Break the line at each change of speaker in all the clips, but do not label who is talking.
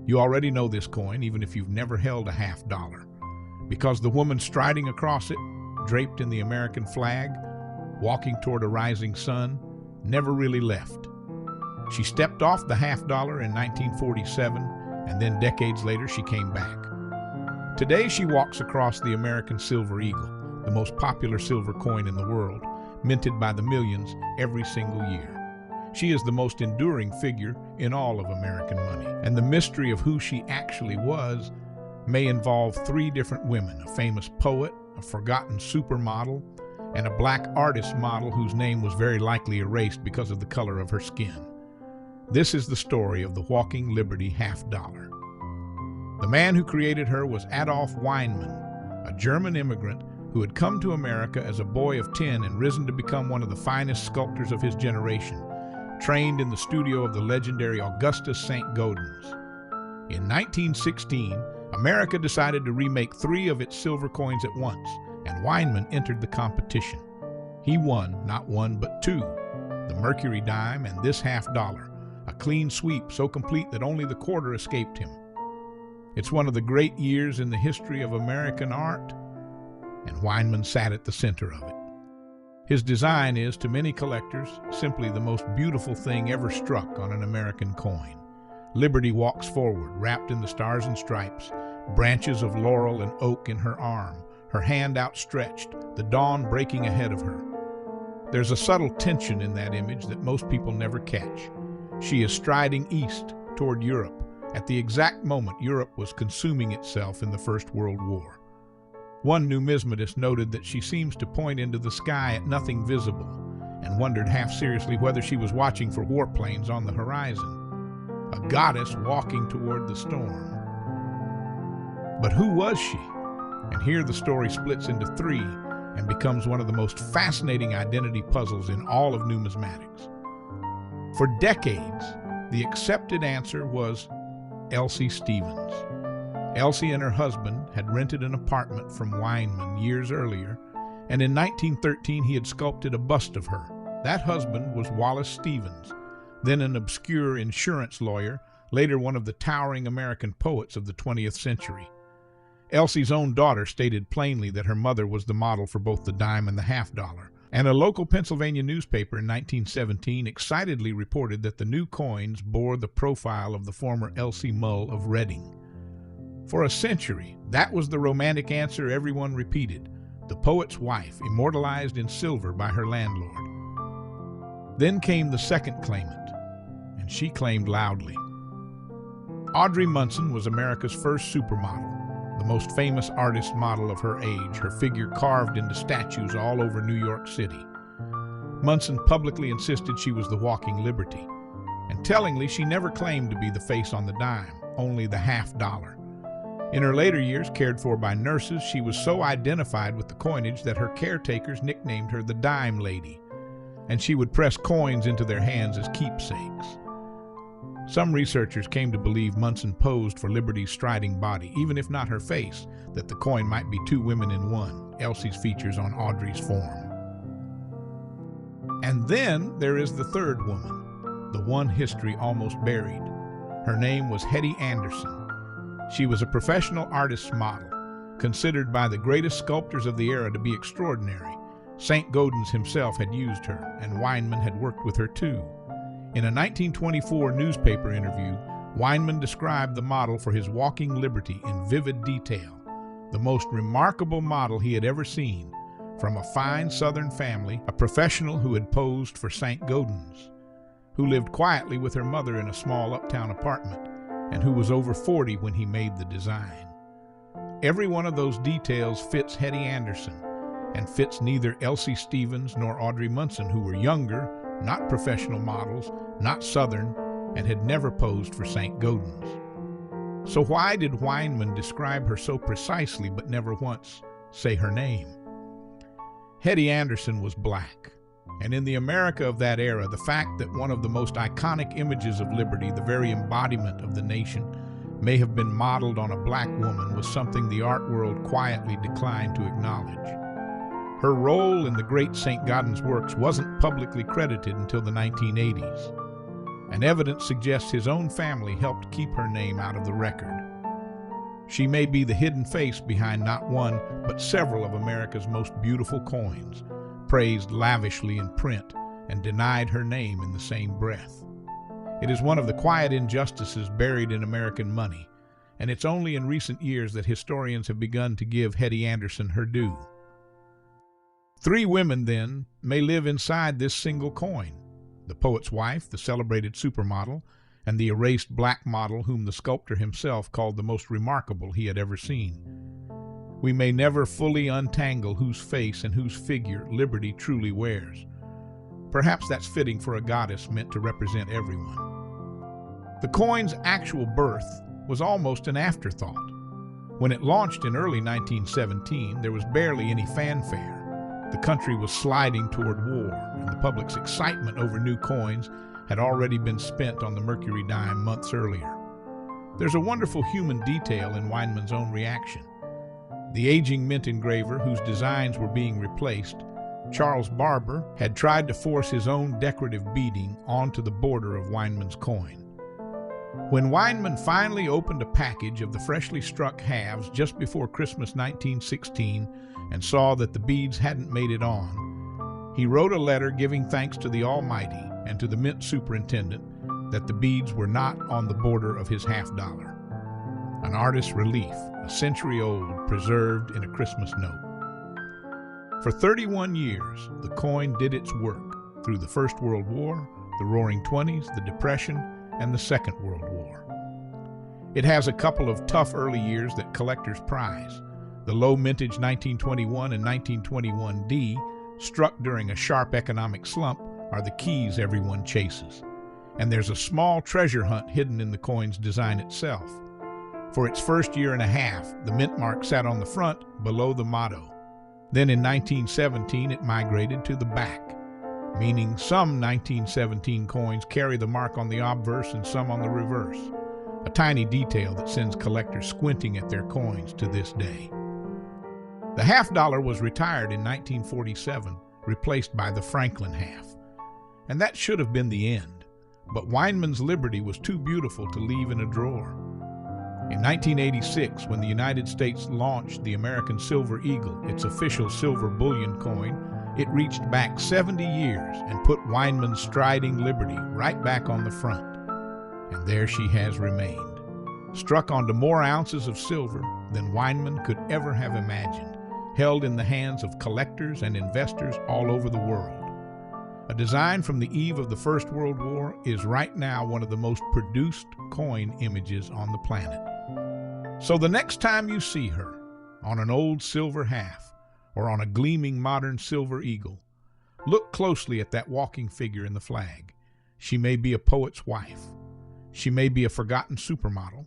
You already know this coin, even if you've never held a $50, because the woman striding across it, draped in the American flag, walking toward a rising sun, never really left. She stepped off the $50 in 1947, and then decades later she came back. Today she walks across the American Silver Eagle, the most popular silver coin in the world, minted by the millions every single year. She is the most enduring figure in all of American money, and the mystery of who she actually was may involve three different women: a famous poet, a forgotten supermodel, and a black artist model whose name was very likely erased because of the color of her skin. This is the story of the Walking Liberty $50. The man who created her was Adolf Weinmann, a German immigrant who had come to America as a boy of 10 and risen to become one of the finest sculptors of his generation, trained in the studio of the legendary Augustus St. Gaudens. In 1916, America decided to remake 3 of its silver coins at once, and Weinmann entered the competition. He won not 1 but 2, the Mercury dime and this $50, a clean sweep so complete that only the quarter escaped him. It's one of the great years in the history of American art, and Weinmann sat at the center of it. His design is, to many collectors, simply the most beautiful thing ever struck on an American coin. Liberty walks forward, wrapped in the stars and stripes, branches of laurel and oak in her arm, her hand outstretched, the dawn breaking ahead of her. There's a subtle tension in that image that most people never catch. She is striding east toward Europe, at the exact moment Europe was consuming itself in the First World War. One numismatist noted that she seems to point into the sky at nothing visible, and wondered half-seriously whether she was watching for warplanes on the horizon, a goddess walking toward the storm. But who was she? And here the story splits into 3 and becomes one of the most fascinating identity puzzles in all of numismatics. For decades, the accepted answer was Elsie Stevens. Elsie and her husband had rented an apartment from Weinmann years earlier, and in 1913 he had sculpted a bust of her. That husband was Wallace Stevens, then an obscure insurance lawyer, later one of the towering American poets of the 20th century. Elsie's own daughter stated plainly that her mother was the model for both the dime and the $50, and a local Pennsylvania newspaper in 1917 excitedly reported that the new coins bore the profile of the former Elsie Mull of Reading. For a century, that was the romantic answer everyone repeated, the poet's wife, immortalized in silver by her landlord. Then came the second claimant, and she claimed loudly. Audrey Munson was America's first supermodel, the most famous artist model of her age, her figure carved into statues all over New York City. Munson publicly insisted she was the Walking Liberty, and tellingly she never claimed to be the face on the dime, only the $50. In her later years, cared for by nurses, she was so identified with the coinage that her caretakers nicknamed her the Dime Lady, and she would press coins into their hands as keepsakes. Some researchers came to believe Munson posed for Liberty's striding body, even if not her face, that the coin might be 2 women in one, Elsie's features on Audrey's form. And then there is the third woman, the one history almost buried. Her name was Hetty Anderson. She was a professional artist's model, considered by the greatest sculptors of the era to be extraordinary. St. Gaudens himself had used her, and Weinmann had worked with her too. In a 1924 newspaper interview, Weinmann described the model for his Walking Liberty in vivid detail, the most remarkable model he had ever seen, from a fine Southern family, a professional who had posed for St. Gaudens, who lived quietly with her mother in a small uptown apartment, and who was over 40 when he made the design. Every one of those details fits Hetty Anderson, and fits neither Elsie Stevens nor Audrey Munson, who were younger, not professional models, not Southern, and had never posed for St. Gaudens. So why did Weinmann describe her so precisely but never once say her name? Hetty Anderson was black, and in the America of that era, the fact that one of the most iconic images of liberty, the very embodiment of the nation, may have been modeled on a black woman was something the art world quietly declined to acknowledge. Her role in the great St. Gaudens works wasn't publicly credited until the 1980s. and evidence suggests his own family helped keep her name out of the record. She may be the hidden face behind not one, but several of America's most beautiful coins, praised lavishly in print and denied her name in the same breath. It is one of the quiet injustices buried in American money, and it's only in recent years that historians have begun to give Hetty Anderson her due. 3 women, then, may live inside this single coin: the poet's wife, the celebrated supermodel, and the erased black model whom the sculptor himself called the most remarkable he had ever seen. We may never fully untangle whose face and whose figure liberty truly wears. Perhaps that's fitting for a goddess meant to represent everyone. The coin's actual birth was almost an afterthought. When it launched in early 1917, there was barely any fanfare. The country was sliding toward war, and the public's excitement over new coins had already been spent on the mercury dime months earlier. There's a wonderful human detail in Weinmann's own reaction. The aging mint engraver, whose designs were being replaced, Charles Barber, had tried to force his own decorative beading onto the border of Weinmann's coin. When Weinmann finally opened a package of the freshly struck halves just before Christmas 1916 and saw that the beads hadn't made it on, he wrote a letter giving thanks to the Almighty and to the mint superintendent that the beads were not on the border of his $50. An artist's relief, a century old, preserved in a Christmas note. For 31 years, the coin did its work through the First World War, the Roaring Twenties, the Depression, and the Second World War. It has a couple of tough early years that collectors prize. The low mintage 1921 and 1921D, struck during a sharp economic slump, are the keys everyone chases. And there's a small treasure hunt hidden in the coin's design itself. For its first year and a half, the mint mark sat on the front, below the motto. Then in 1917, it migrated to the back, meaning some 1917 coins carry the mark on the obverse and some on the reverse, a tiny detail that sends collectors squinting at their coins to this day. The $50 was retired in 1947, replaced by the Franklin half. And that should have been the end, but Weinmann's liberty was too beautiful to leave in a drawer. In 1986, when the United States launched the American Silver Eagle, its official silver bullion coin, it reached back 70 years and put Weinmann's striding liberty right back on the front. And there she has remained, struck onto more ounces of silver than Weinmann could ever have imagined, held in the hands of collectors and investors all over the world. A design from the eve of the First World War is right now one of the most produced coin images on the planet. So the next time you see her, on an old silver half or on a gleaming modern silver eagle, look closely at that walking figure in the flag. She may be a poet's wife. She may be a forgotten supermodel.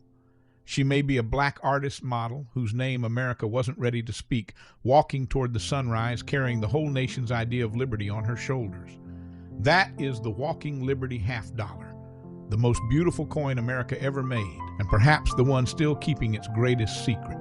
She may be a black artist model whose name America wasn't ready to speak, walking toward the sunrise, carrying the whole nation's idea of liberty on her shoulders. That is the Walking Liberty $50, the most beautiful coin America ever made, and perhaps the one still keeping its greatest secret.